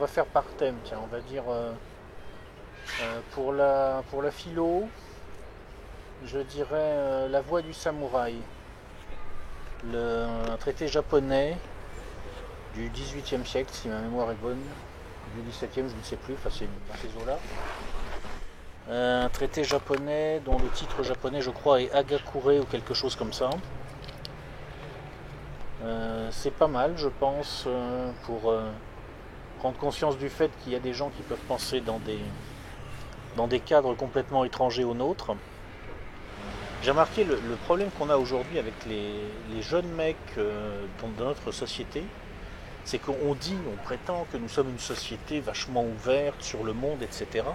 va faire par thème, tiens, on va dire pour la philo, je dirais La Voix du samouraï, un traité japonais du XVIIIe siècle, si ma mémoire est bonne, du XVIIe, je ne sais plus, enfin c'est dans ces eaux-là. Un traité japonais dont le titre japonais, je crois, est Hagakure ou quelque chose comme ça. C'est pas mal, je pense, pour prendre conscience du fait qu'il y a des gens qui peuvent penser dans des cadres complètement étrangers aux nôtres. J'ai remarqué le problème qu'on a aujourd'hui avec les jeunes mecs dans notre société, c'est qu'on dit, on prétend que nous sommes une société vachement ouverte sur le monde, etc.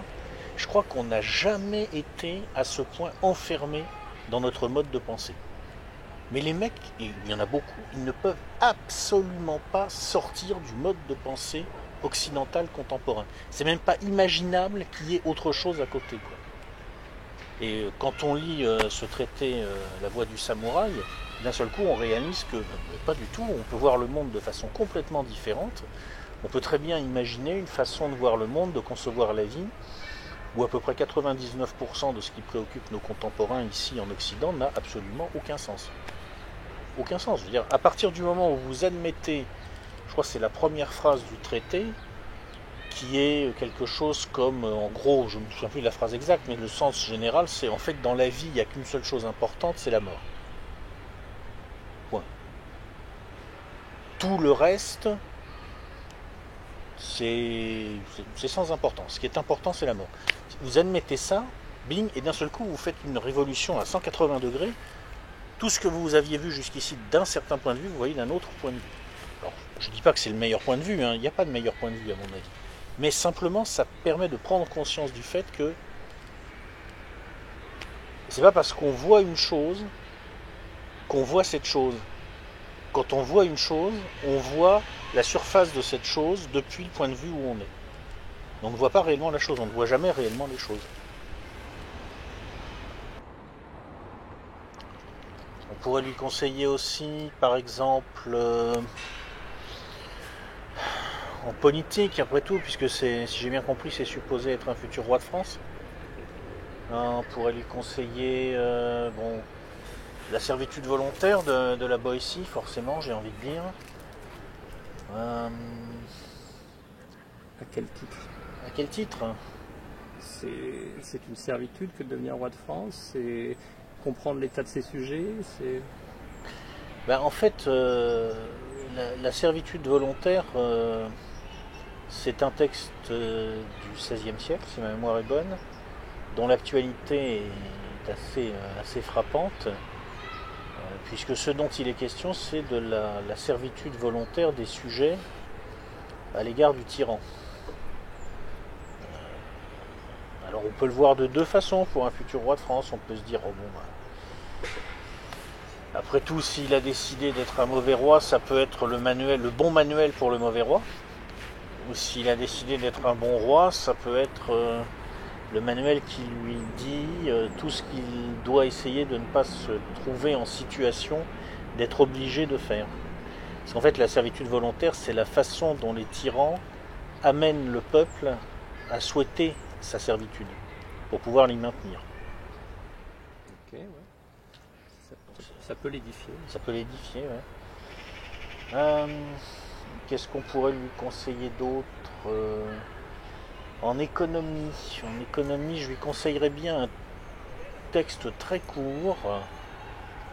Je crois qu'on n'a jamais été à ce point enfermé dans notre mode de pensée. Mais les mecs, et il y en a beaucoup, ils ne peuvent absolument pas sortir du mode de pensée occidental contemporain. C'est même pas imaginable qu'il y ait autre chose à côté, quoi. Et quand on lit ce traité La Voix du samouraï, d'un seul coup on réalise que pas du tout, on peut voir le monde de façon complètement différente. On peut très bien imaginer une façon de voir le monde, de concevoir la vie, où à peu près 99% de ce qui préoccupe nos contemporains ici en Occident n'a absolument aucun sens. Aucun sens. Je veux dire, à partir du moment où vous admettez, je crois que c'est la première phrase du traité, qui est quelque chose comme, en gros, je ne me souviens plus de la phrase exacte, mais le sens général, c'est en fait dans la vie, il n'y a qu'une seule chose importante, c'est la mort. Point. Tout le reste, c'est sans importance. Ce qui est important, c'est la mort. Vous admettez ça, bing, et d'un seul coup, vous faites une révolution à 180 degrés. Tout ce que vous aviez vu jusqu'ici d'un certain point de vue, vous voyez d'un autre point de vue. Alors, je ne dis pas que c'est le meilleur point de vue, hein, il n'y a pas de meilleur point de vue à mon avis. Mais simplement, ça permet de prendre conscience du fait que c'est pas parce qu'on voit une chose qu'on voit cette chose. Quand on voit une chose, on voit la surface de cette chose depuis le point de vue où on est. On ne voit pas réellement la chose, on ne voit jamais réellement les choses. On pourrait lui conseiller aussi, par exemple, en politique, après tout, puisque si j'ai bien compris, c'est supposé être un futur roi de France. On pourrait lui conseiller la servitude volontaire de la Boétie, forcément, j'ai envie de dire. À quel titre? À quel titre? C'est une servitude que de devenir roi de France, c'est comprendre l'état de ses sujets, c'est... En fait, la servitude volontaire, c'est un texte du XVIe siècle, si ma mémoire est bonne, dont l'actualité est assez frappante, puisque ce dont il est question, c'est de la servitude volontaire des sujets à l'égard du tyran. Alors on peut le voir de deux façons pour un futur roi de France. On peut se dire, après tout, s'il a décidé d'être un mauvais roi, ça peut être le bon manuel pour le mauvais roi. Ou s'il a décidé d'être un bon roi, ça peut être le manuel qui lui dit tout ce qu'il doit essayer de ne pas se trouver en situation d'être obligé de faire. Parce qu'en fait, la servitude volontaire, c'est la façon dont les tyrans amènent le peuple à souhaiter sa servitude pour pouvoir l'y maintenir. Ok, ouais. Ça peut l'édifier. Ça peut l'édifier, ouais. Qu'est-ce qu'on pourrait lui conseiller d'autre en économie, je lui conseillerais bien un texte très court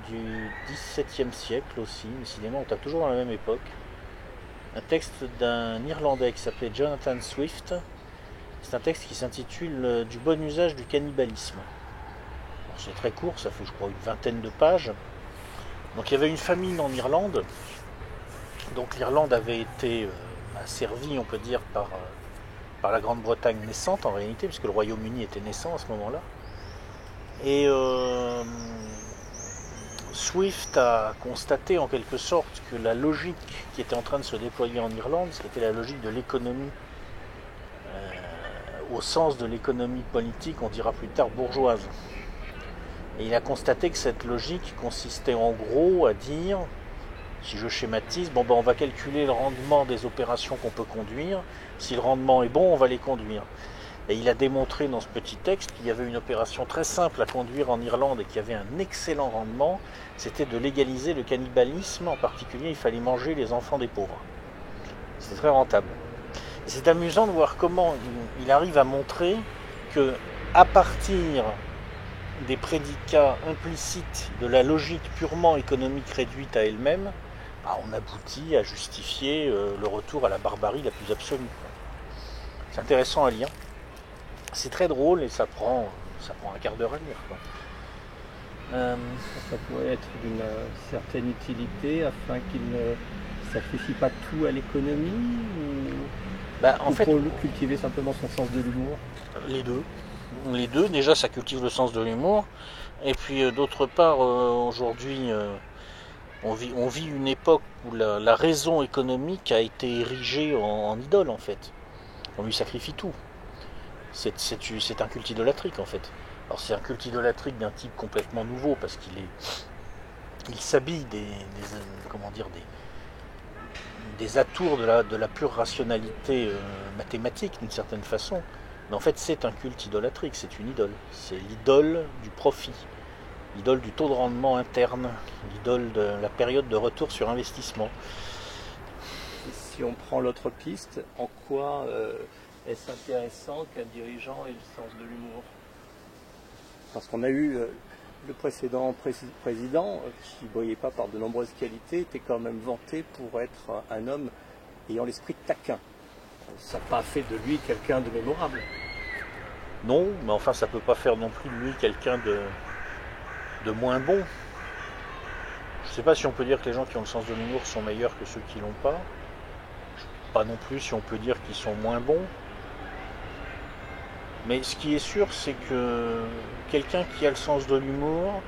du XVIIe siècle aussi, décidément, on tape toujours dans la même époque. Un texte d'un Irlandais qui s'appelait Jonathan Swift. C'est un texte qui s'intitule Du bon usage du cannibalisme. Alors, c'est très court, ça fait je crois une vingtaine de pages. Donc il y avait une famine en Irlande. Donc l'Irlande avait été asservie, on peut dire, par la Grande-Bretagne naissante en réalité, puisque le Royaume-Uni était naissant à ce moment-là. Et Swift a constaté en quelque sorte que la logique qui était en train de se déployer en Irlande, c'était la logique de l'économie, au sens de l'économie politique, on dira plus tard bourgeoise. Et il a constaté que cette logique consistait en gros à dire, Si je schématise, bon, ben, on va calculer le rendement des opérations qu'on peut conduire. Si le rendement est bon, on va les conduire. Et il a démontré dans ce petit texte qu'il y avait une opération très simple à conduire en Irlande et qui avait un excellent rendement, c'était de légaliser le cannibalisme. En particulier, il fallait manger les enfants des pauvres. C'était très rentable. C'est amusant de voir comment il arrive à montrer que, à partir des prédicats implicites de la logique purement économique réduite à elle-même, on aboutit à justifier le retour à la barbarie la plus absolue. C'est intéressant à lire. C'est très drôle et ça prend un quart d'heure à lire, quoi. Ça pourrait être d'une certaine utilité afin qu'il ne sacrifie pas tout à l'économie ou pour cultiver simplement son sens de l'humour. Les deux, déjà ça cultive le sens de l'humour, et puis d'autre part, aujourd'hui, on vit une époque où la raison économique a été érigée en idole, en fait. On lui sacrifie tout. C'est un culte idolâtrique, en fait. Alors c'est un culte idolâtrique d'un type complètement nouveau, parce il s'habille des atours de la pure rationalité mathématique, d'une certaine façon. Mais en fait, c'est un culte idolâtrique, c'est une idole. C'est l'idole du profit, l'idole du taux de rendement interne, l'idole de la période de retour sur investissement. Et si on prend l'autre piste, en quoi est-ce intéressant qu'un dirigeant ait le sens de l'humour? Parce qu'on a eu le précédent président, qui ne brillait pas par de nombreuses qualités, était quand même vanté pour être un homme ayant l'esprit taquin. Ça n'a pas fait de lui quelqu'un de mémorable. Non, mais enfin ça ne peut pas faire non plus de lui quelqu'un de moins bon. Je ne sais pas si on peut dire que les gens qui ont le sens de l'humour sont meilleurs que ceux qui l'ont pas. Pas non plus si on peut dire qu'ils sont moins bons. Mais ce qui est sûr, c'est que quelqu'un qui a le sens de l'humour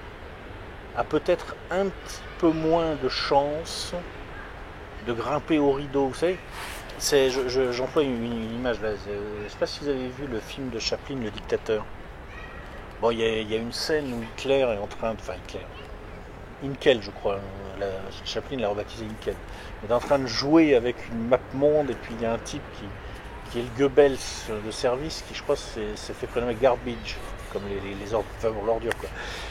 a peut-être un petit peu moins de chance de grimper au rideau. Vous savez, j'emploie une image là. Je ne sais pas si vous avez vu le film de Chaplin, Le Dictateur. Bon, il y a une scène où Hitler est en train de... Enfin, Inkel, je crois. Chaplin l'a rebaptisé Inkel. Il est en train de jouer avec une map monde, et puis il y a un type qui est le Goebbels de service, qui je crois s'est fait prénommer Garbage, comme l'ordure, quoi,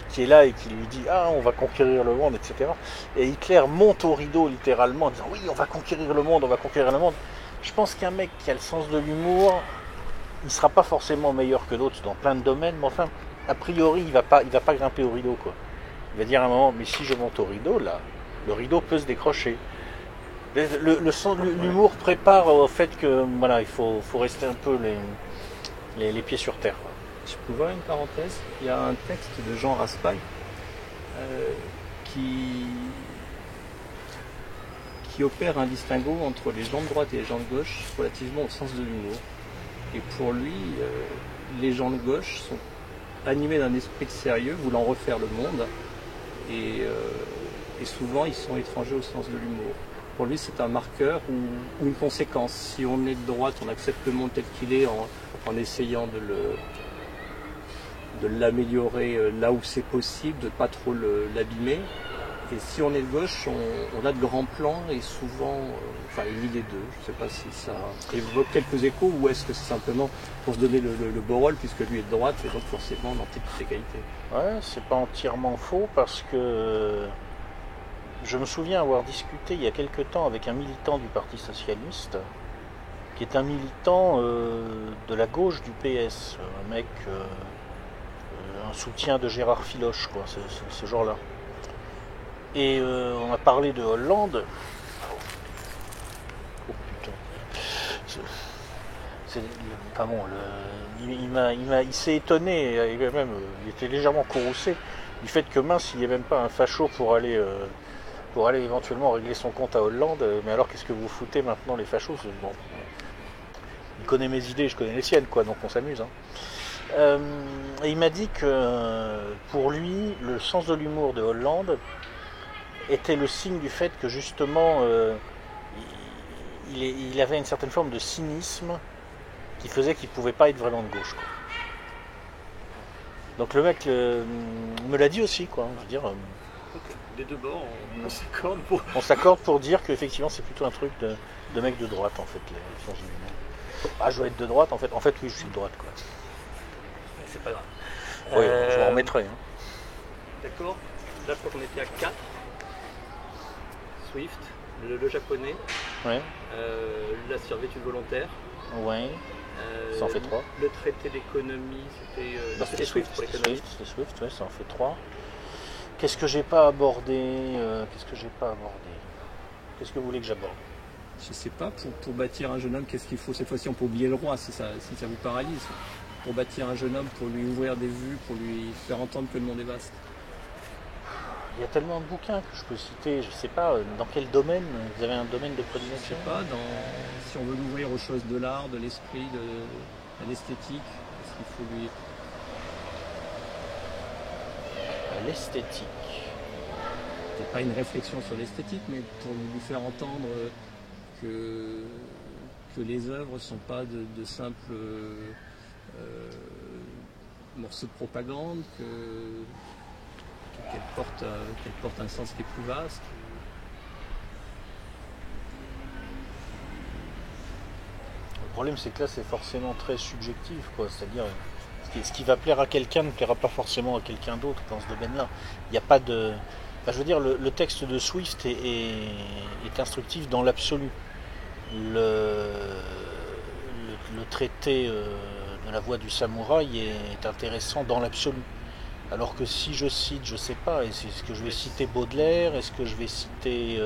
qui est là et qui lui dit on va conquérir le monde, etc. Et Hitler monte au rideau littéralement en disant oui, on va conquérir le monde, on va conquérir le monde. Je pense qu'un mec qui a le sens de l'humour, il ne sera pas forcément meilleur que d'autres dans plein de domaines, mais enfin, a priori, il va pas grimper au rideau, quoi. Il va dire à un moment, mais si je monte au rideau, là, le rideau peut se décrocher. L'humour prépare au fait que voilà, il faut rester un peu les pieds sur terre. Je peux voir une parenthèse. Il y a un texte de Jean Raspail qui opère un distinguo entre les gens de droite et les gens de gauche relativement au sens de l'humour. Et pour lui, les gens de gauche sont animés d'un esprit de sérieux, voulant refaire le monde, et souvent ils sont étrangers au sens de l'humour. Pour lui, c'est un marqueur ou une conséquence. Si on est de droite, on accepte le monde tel qu'il est en essayant de l'améliorer là où c'est possible, de ne pas trop l'abîmer. Et si on est de gauche, on a de grands plans et souvent, il lit les deux. Je ne sais pas si ça évoque quelques échos ou est-ce que c'est simplement pour se donner le beau rôle puisque lui est de droite et donc forcément dans toute égalité. Ouais, c'est pas entièrement faux parce que je me souviens avoir discuté il y a quelque temps avec un militant du Parti Socialiste qui est un militant de la gauche du PS, un mec, un soutien de Gérard Filoche, quoi, ce genre-là. Et on a parlé de Hollande. Oh putain. Pas bon. Il s'est étonné, il était légèrement courroucé du fait que mince, il n'y ait même pas un facho pour aller éventuellement régler son compte à Hollande. Mais alors qu'est-ce que vous foutez maintenant les fachos? Bon, il connaît mes idées, je connais les siennes, quoi, donc on s'amuse. Et il m'a dit que pour lui, le sens de l'humour de Hollande était le signe du fait que justement il avait une certaine forme de cynisme qui faisait qu'il ne pouvait pas être vraiment de gauche, quoi. Donc le mec me l'a dit aussi, quoi. Je veux dire, des deux bords, on s'accorde pour... On s'accorde pour dire qu'effectivement c'est plutôt un truc de mec de droite en fait, les sciences humaines. Ah, je veux être de droite en fait. En fait oui, je suis de droite quoi. C'est pas grave. Oui, je m'en remettrai. Hein. D'accord. Là je crois qu'on était à 4. Swift, le japonais, Ouais. La servitude volontaire. Ouais. Ça en fait 3. Le traité d'économie, c'était Swift pour l'économie. C'était Swift, ouais, ça en fait 3. Qu'est-ce que j'ai pas abordé Qu'est-ce que vous voulez que j'aborde? Je sais pas, pour bâtir un jeune homme, qu'est-ce qu'il faut? Cette fois-ci, on peut oublier le roi si ça vous paralyse. Pour bâtir un jeune homme, pour lui ouvrir des vues, pour lui faire entendre que le monde est vaste. Il y a tellement de bouquins que je peux citer, je sais pas, dans quel domaine? Vous avez un domaine de Je prédilection? sais pas, si on veut l'ouvrir aux choses de l'art, de l'esprit, de l'esthétique, est-ce qu'il faut lui... L'esthétique. C'est pas une réflexion sur l'esthétique, mais pour lui faire entendre que les œuvres ne sont pas de simples morceaux de propagande, qu'elles portent un sens qui est plus vaste. Le problème c'est que là c'est forcément très subjectif, quoi. C'est-à-dire ce qui va plaire à quelqu'un ne plaira pas forcément à quelqu'un d'autre dans ce domaine-là. Il n'y a pas de... Enfin, je veux dire, le texte de Swift est instructif dans l'absolu. Le traité de la voie du samouraï est intéressant dans l'absolu. Alors que si je cite, je sais pas, est-ce que je vais citer Baudelaire, est-ce que je vais citer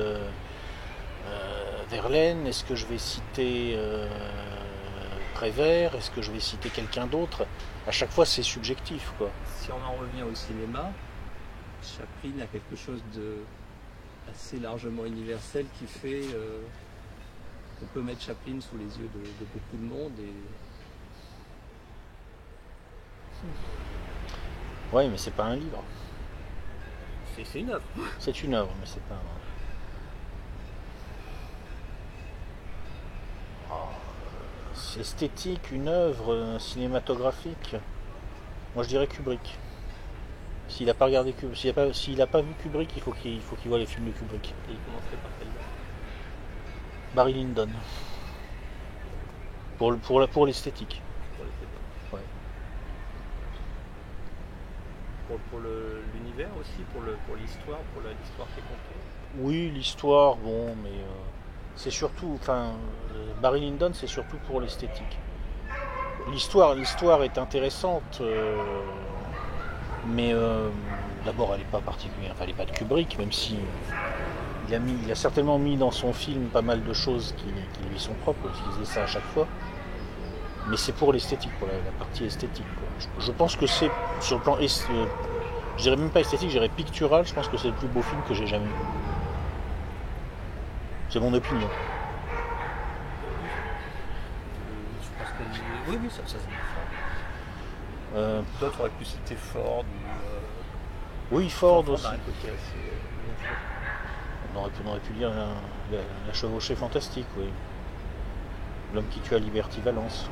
Verlaine, est-ce que je vais citer Prévert, est-ce que je vais citer quelqu'un d'autre? À chaque fois c'est subjectif, quoi. Si on en revient au cinéma, Chaplin a quelque chose de assez largement universel qui fait qu'on peut mettre Chaplin sous les yeux de beaucoup de monde. Oui, mais c'est pas un livre. C'est une œuvre. C'est une œuvre, mais c'est pas un... C'est esthétique, une œuvre cinématographique. Moi je dirais Kubrick. S'il n'a pas regardé s'il a pas vu Kubrick, il faut qu'il voit les films de Kubrick. Et il commencerait par quelle date? Barry Lyndon. Pour l'esthétique. Ouais. Pour l'univers aussi, pour l'histoire, l'histoire qui est contée. Oui, l'histoire, bon, mais c'est surtout, Barry Lyndon, c'est surtout pour l'esthétique. L'histoire est intéressante, mais d'abord, elle n'est pas particulière, elle n'est pas de Kubrick, même si il a certainement mis dans son film pas mal de choses qui lui sont propres, parce qu'il faisait ça à chaque fois. Mais c'est pour l'esthétique, pour la partie esthétique, quoi. Je pense que c'est, sur le plan, je dirais même pas esthétique, je dirais pictural, je pense que c'est le plus beau film que j'ai jamais vu. C'est mon opinion. Je pense que oui, ça se dit. D'autres auraient pu citer Ford. Oui, Ford Ford aussi. a un côté assez... On aurait pu lire la chevauchée fantastique, oui. L'homme qui tue à Liberty Valence.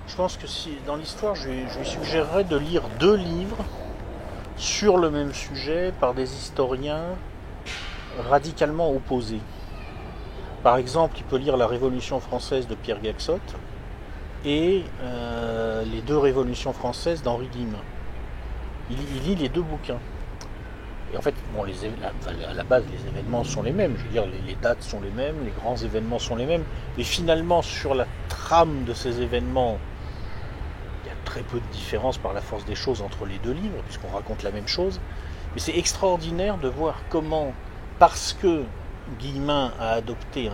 Je pense que si dans l'histoire, je lui suggérerais de lire 2 livres sur le même sujet par des historiens radicalement opposés. Par exemple, il peut lire La Révolution française de Pierre Gaxotte et Les 2 révolutions françaises d'Henri Guillemin. Il lit les 2 bouquins. Et en fait, bon, à la base, les événements sont les mêmes. Je veux dire, les dates sont les mêmes, les grands événements sont les mêmes. Mais finalement, sur la trame de ces événements, il y a très peu de différence par la force des choses entre les 2 livres, puisqu'on raconte la même chose. Mais c'est extraordinaire de voir comment, parce que Guillemin a adopté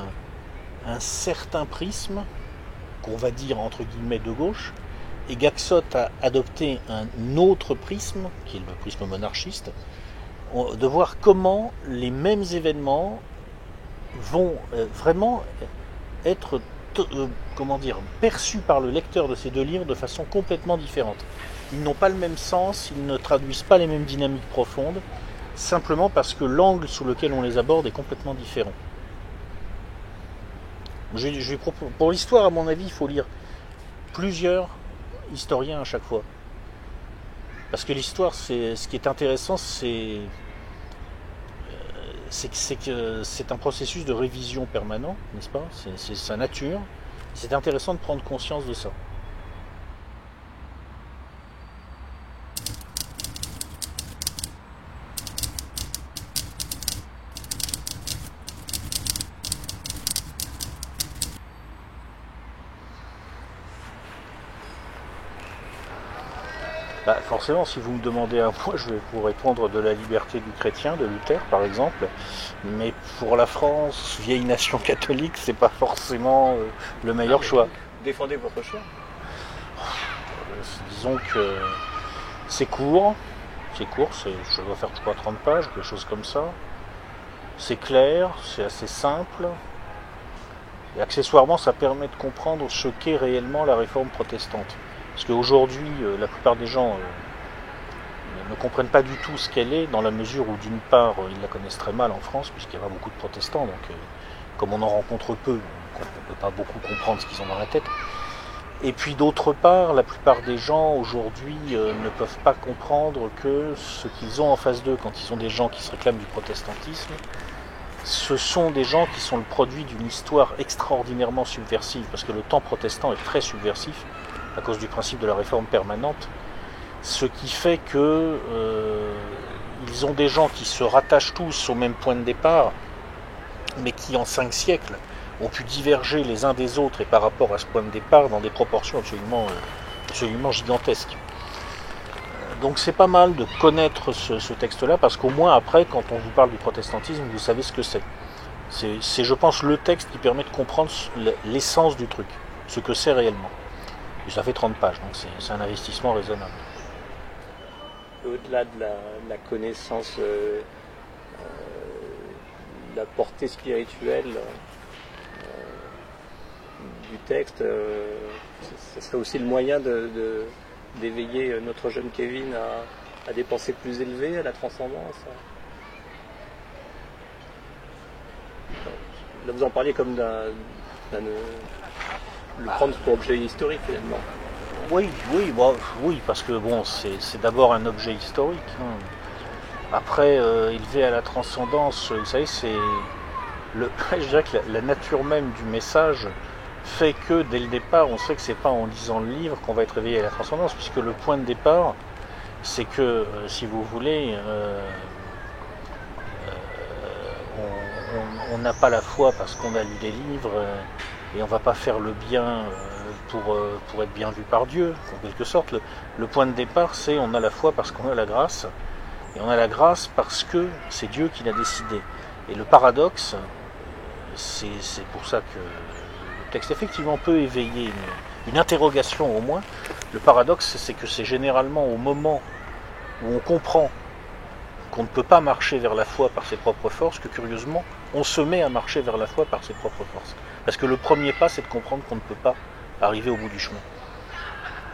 un certain prisme, qu'on va dire entre guillemets de gauche, et Gaxotte a adopté un autre prisme, qui est le prisme monarchiste, de voir comment les mêmes événements vont vraiment être perçus par le lecteur de ces 2 livres de façon complètement différente. Ils n'ont pas le même sens, ils ne traduisent pas les mêmes dynamiques profondes, simplement parce que l'angle sous lequel on les aborde est complètement différent. Pour l'histoire, à mon avis, il faut lire plusieurs historiens à chaque fois. Parce que l'histoire, ce qui est intéressant, c'est que c'est un processus de révision permanent, n'est-ce pas? C'est sa nature. C'est intéressant de prendre conscience de ça. Bah forcément, si vous me demandez à moi, je vais vous répondre de la liberté du chrétien, de Luther par exemple. Mais pour la France, vieille nation catholique, c'est pas forcément le meilleur choix. Défendez votre choix. Disons que c'est court, je dois faire 30 pages, quelque chose comme ça. C'est clair, c'est assez simple. Et accessoirement, ça permet de comprendre ce qu'est réellement la réforme protestante. Parce qu'aujourd'hui, la plupart des gens ne comprennent pas du tout ce qu'elle est, dans la mesure où d'une part, ils la connaissent très mal en France, puisqu'il y a beaucoup de protestants, donc comme on en rencontre peu, on ne peut pas beaucoup comprendre ce qu'ils ont dans la tête. Et puis d'autre part, la plupart des gens aujourd'hui ne peuvent pas comprendre que ce qu'ils ont en face d'eux, quand ils ont des gens qui se réclament du protestantisme, ce sont des gens qui sont le produit d'une histoire extraordinairement subversive, parce que le temps protestant est très subversif, à cause du principe de la réforme permanente, ce qui fait que ils ont des gens qui se rattachent tous au même point de départ, mais qui en 5 siècles ont pu diverger les uns des autres et par rapport à ce point de départ dans des proportions absolument gigantesques. Donc c'est pas mal de connaître ce texte-là, parce qu'au moins après, quand on vous parle du protestantisme, vous savez ce que c'est. C'est, je pense, le texte qui permet de comprendre l'essence du truc, ce que c'est réellement. Et ça fait 30 pages, donc c'est un investissement raisonnable. Au-delà de la connaissance, la portée spirituelle du texte, ce serait aussi le moyen d'éveiller notre jeune Kevin à des pensées plus élevées, à la transcendance. Là, vous en parliez comme le prendre pour objet historique finalement. Oui, parce que bon, c'est d'abord un objet historique. Hein. Après, élevé à la transcendance, vous savez, je dirais que la nature même du message fait que dès le départ, on sait que c'est pas en lisant le livre qu'on va être éveillé à la transcendance, puisque le point de départ, c'est que, si vous voulez, on n'a pas la foi parce qu'on a lu des livres et on va pas faire le bien pour être bien vu par Dieu, en quelque sorte. Le point de départ, c'est on a la foi parce qu'on a la grâce, et on a la grâce parce que c'est Dieu qui l'a décidé. Et le paradoxe, c'est pour ça que le texte effectivement peut éveiller une interrogation au moins. Le paradoxe, c'est que c'est généralement au moment où on comprend qu'on ne peut pas marcher vers la foi par ses propres forces que curieusement, on se met à marcher vers la foi par ses propres forces. Parce que le premier pas, c'est de comprendre qu'on ne peut pas arriver au bout du chemin.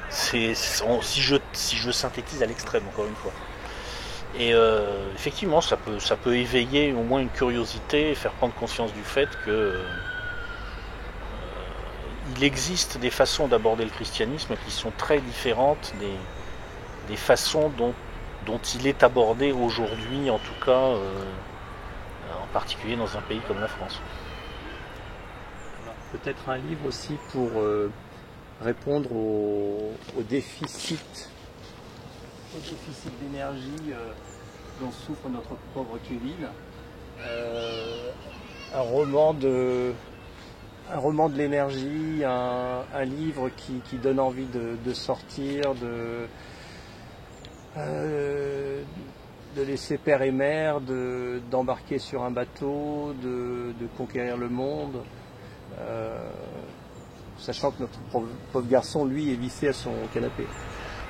Si je synthétise à l'extrême, encore une fois. Et effectivement, ça peut éveiller au moins une curiosité et faire prendre conscience du fait que il existe des façons d'aborder le christianisme qui sont très différentes des façons dont il est abordé aujourd'hui, en tout cas, en particulier dans un pays comme la France. Peut-être un livre aussi pour répondre au déficit d'énergie dont souffre notre pauvre Kevin. Un roman de l'énergie, un livre qui donne envie de sortir, de laisser père et mère, d'embarquer sur un bateau, de conquérir le monde, sachant que notre pauvre garçon, lui, est vissé à son canapé.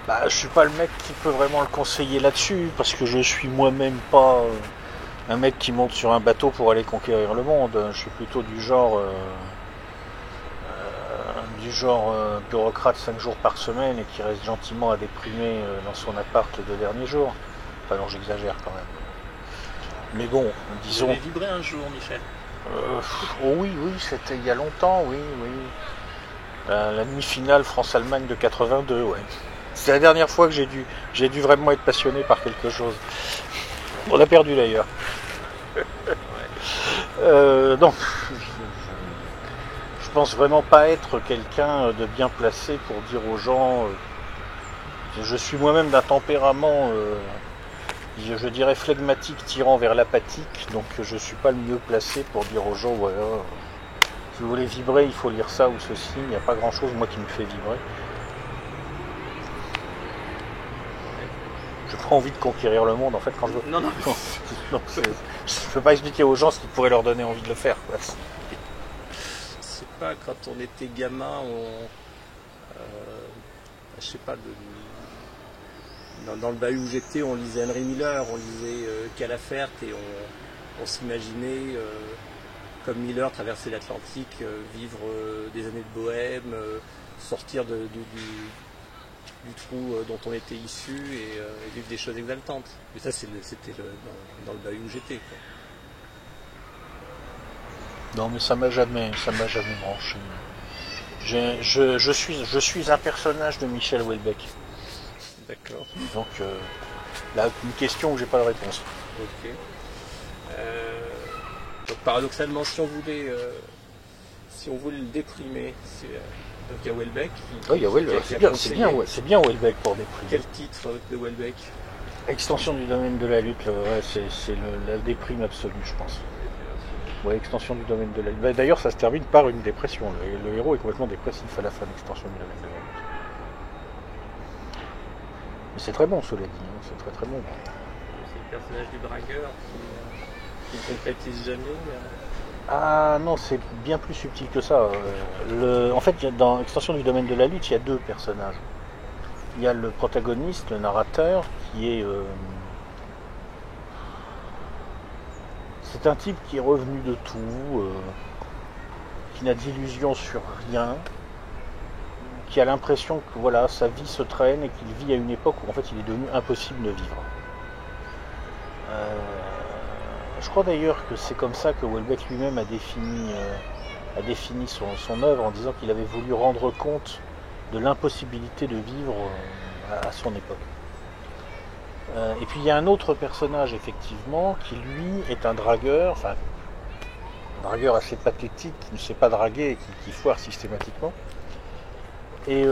Bah, je suis pas le mec qui peut vraiment le conseiller là-dessus, parce que je suis moi-même pas un mec qui monte sur un bateau pour aller conquérir le monde. Je suis plutôt du genre bureaucrate 5 jours par semaine et qui reste gentiment à déprimer dans son appart les 2 derniers jours. Enfin non, j'exagère quand même. Mais bon, disons... Vous avez vibré un jour, Michel? Oh oui, c'était il y a longtemps, oui. La demi-finale France-Allemagne de 82, ouais. C'est la dernière fois que j'ai dû vraiment être passionné par quelque chose. On l'a perdu d'ailleurs. Non, je pense vraiment pas être quelqu'un de bien placé pour dire aux gens. Je suis moi-même d'un tempérament, je dirais flegmatique, tirant vers l'apathique, donc je suis pas le mieux placé pour dire aux gens, voilà, si vous voulez vibrer, il faut lire ça ou ceci. Il n'y a pas grand-chose moi qui me fait vibrer. Je prends envie de conquérir le monde en fait quand je veux. Non. Non, je ne peux pas expliquer aux gens ce qui pourrait leur donner envie de le faire. Quoi. C'est pas quand on était gamin, je sais pas, dans le bahut où j'étais, on lisait Henry Miller, on lisait Calafert et on s'imaginait comme Miller traverser l'Atlantique, vivre des années de bohème, sortir du trou dont on était issu et vivre des choses exaltantes. Mais ça, c'était dans le bahut où j'étais. Quoi. Non, mais ça m'a jamais branché. Je suis un personnage de Michel Houellebecq. D'accord. Donc là, une question où j'ai pas de réponse. Ok. Donc paradoxalement, si on voulait le déprimer, donc il y a Houellebecq. Oui, il y a Houellebecq. C'est bien Houellebecq pour déprimer. Quel titre de Houellebecq? Extension du domaine de la lutte, ouais, c'est la déprime absolue, je pense. Ouais, extension du domaine de la lutte. D'ailleurs, ça se termine par une dépression. Le héros est complètement dépressif à la fin d'extension du domaine de la lutte. Mais c'est très bon, cela dit. Hein. C'est très très bon. C'est le personnage du dragueur qui ne concrétise jamais. Ah non, c'est bien plus subtil que ça. En fait, dans Extension du domaine de la lutte, il y a deux personnages. Il y a le protagoniste, le narrateur, qui est... c'est un type qui est revenu de tout, qui n'a d'illusions sur rien, qui a l'impression que voilà, sa vie se traîne et qu'il vit à une époque où en fait il est devenu impossible de vivre. Je crois d'ailleurs que c'est comme ça que Houellebecq lui-même a défini son œuvre en disant qu'il avait voulu rendre compte de l'impossibilité de vivre à son époque. Et puis il y a un autre personnage effectivement qui lui est un dragueur, enfin un dragueur assez pathétique qui ne sait pas draguer et qui foire systématiquement. Et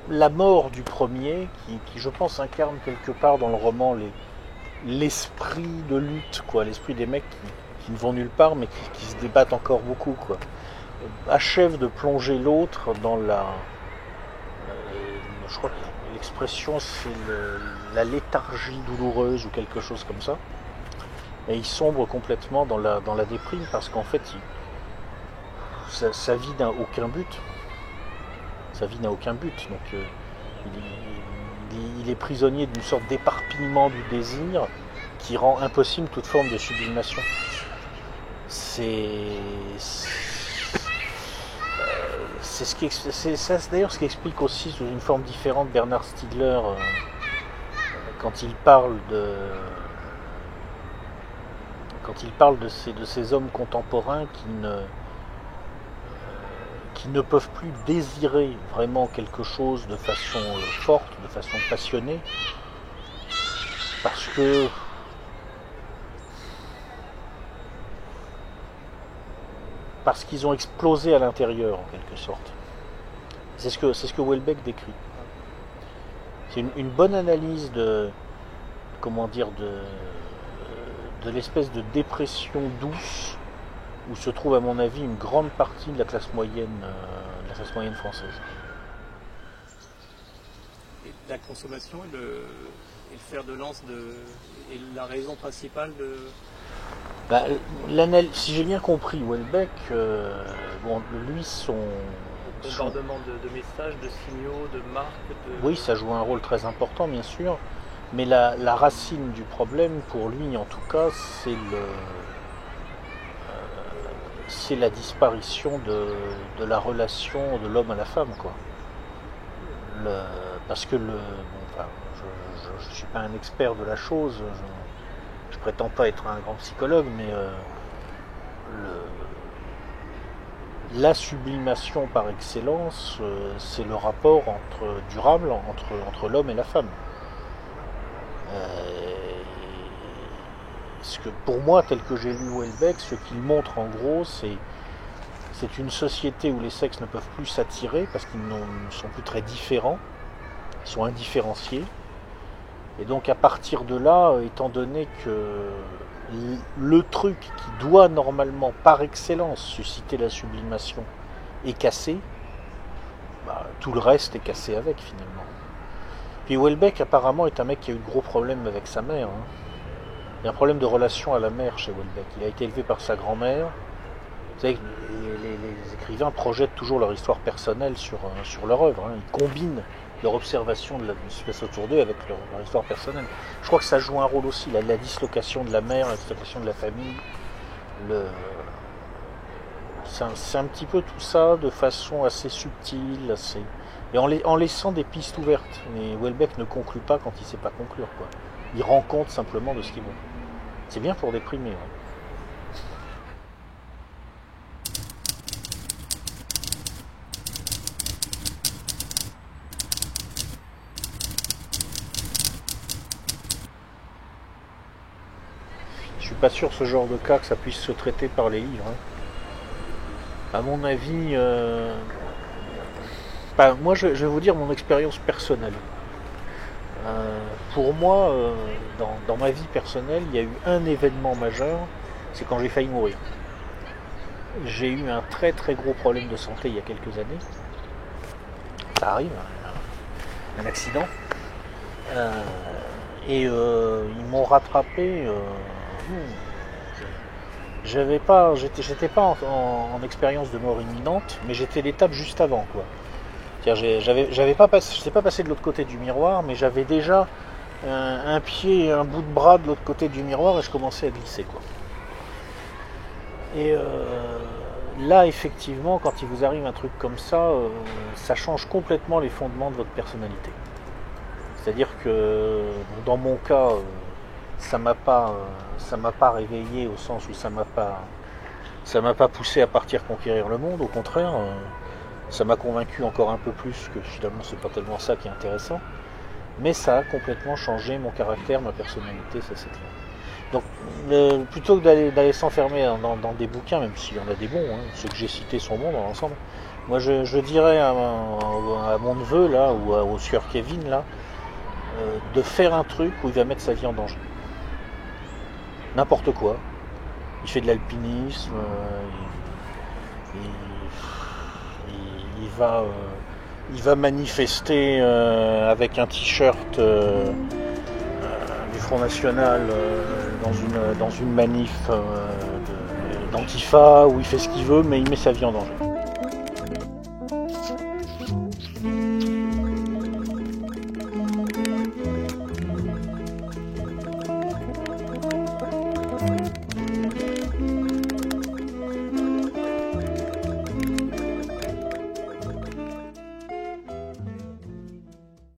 la mort du premier, qui je pense incarne quelque part dans le roman l'esprit de lutte, quoi, l'esprit des mecs qui ne vont nulle part mais qui se débattent encore beaucoup, quoi, achève de plonger l'autre dans je crois que l'expression c'est la léthargie douloureuse ou quelque chose comme ça. Et il sombre complètement dans la déprime parce qu'en fait sa vie n'a aucun but. Sa vie n'a aucun but. Donc il est prisonnier d'une sorte d'éparpillement du désir qui rend impossible toute forme de sublimation. C'est d'ailleurs ce qui explique aussi sous une forme différente Bernard Stiegler quand il parle de ces hommes contemporains qui ne peuvent plus désirer vraiment quelque chose de façon forte, de façon passionnée, parce qu'ils ont explosé à l'intérieur en quelque sorte. C'est ce que Houellebecq décrit. C'est une bonne analyse de l'espèce de dépression douce où se trouve à mon avis une grande partie de la classe moyenne française. Et la consommation et le fer de lance est la raison principale de... Si j'ai bien compris, Houellebecq, lui, son bombardement de messages, de signaux, de marques... Oui, ça joue un rôle très important, bien sûr, mais la racine du problème, pour lui en tout cas, c'est la disparition de la relation de l'homme à la femme, quoi. Parce que je ne suis pas un expert de la chose, je prétends pas être un grand psychologue, mais la sublimation par excellence, c'est le rapport durable entre l'homme et la femme. Parce que pour moi, tel que j'ai lu Houellebecq, ce qu'il montre en gros, c'est une société où les sexes ne peuvent plus s'attirer parce qu'ils ne sont plus très différents, ils sont indifférenciés. Et donc à partir de là, étant donné que le truc qui doit normalement par excellence susciter la sublimation est cassé, tout le reste est cassé avec finalement. Puis Houellebecq apparemment est un mec qui a eu de gros problèmes avec sa mère. Il y a un problème de relation à la mère chez Houellebecq. Il a été élevé par sa grand-mère. Vous savez que les écrivains projettent toujours leur histoire personnelle sur leur œuvre. Ils combinent leur observation de ce qui se passe autour d'eux avec leur histoire personnelle. Je crois que ça joue un rôle aussi, la dislocation de la mère, la dislocation de la famille. C'est un petit peu tout ça de façon assez subtile, et en laissant des pistes ouvertes. Mais Houellebecq ne conclut pas quand il ne sait pas conclure, quoi. Il rend compte simplement de ce qu'il veut. C'est bien pour déprimer. Je suis pas sûr ce genre de cas que ça puisse se traiter par les livres. À mon avis, moi je vais vous dire mon expérience personnelle. Pour moi, dans ma vie personnelle, il y a eu un événement majeur, c'est quand j'ai failli mourir. J'ai eu un très très gros problème de santé il y a quelques années. Ça arrive, un accident. Ils m'ont rattrapé. J'étais pas en expérience de mort imminente, mais j'étais l'étape juste avant, quoi. J'étais pas passé de l'autre côté du miroir, mais j'avais déjà un pied et un bout de bras de l'autre côté du miroir et je commençais à glisser, quoi. Et là, effectivement, quand il vous arrive un truc comme ça, ça change complètement les fondements de votre personnalité. C'est-à-dire que dans mon cas, ça m'a pas réveillé au sens où ça m'a pas poussé à partir conquérir le monde. Au contraire, ça m'a convaincu encore un peu plus que finalement c'est pas tellement ça qui est intéressant. Mais ça a complètement changé mon caractère, ma personnalité, ça c'est clair. Donc plutôt que d'aller s'enfermer dans des bouquins, même s'il y en a des bons, ceux que j'ai cités sont bons dans l'ensemble, moi je dirais à mon neveu là, ou au sieur Kevin là, de faire un truc où il va mettre sa vie en danger. N'importe quoi. Il fait de l'alpinisme, il va manifester avec un t-shirt du Front National dans une manif d'Antifa où il fait ce qu'il veut, mais il met sa vie en danger.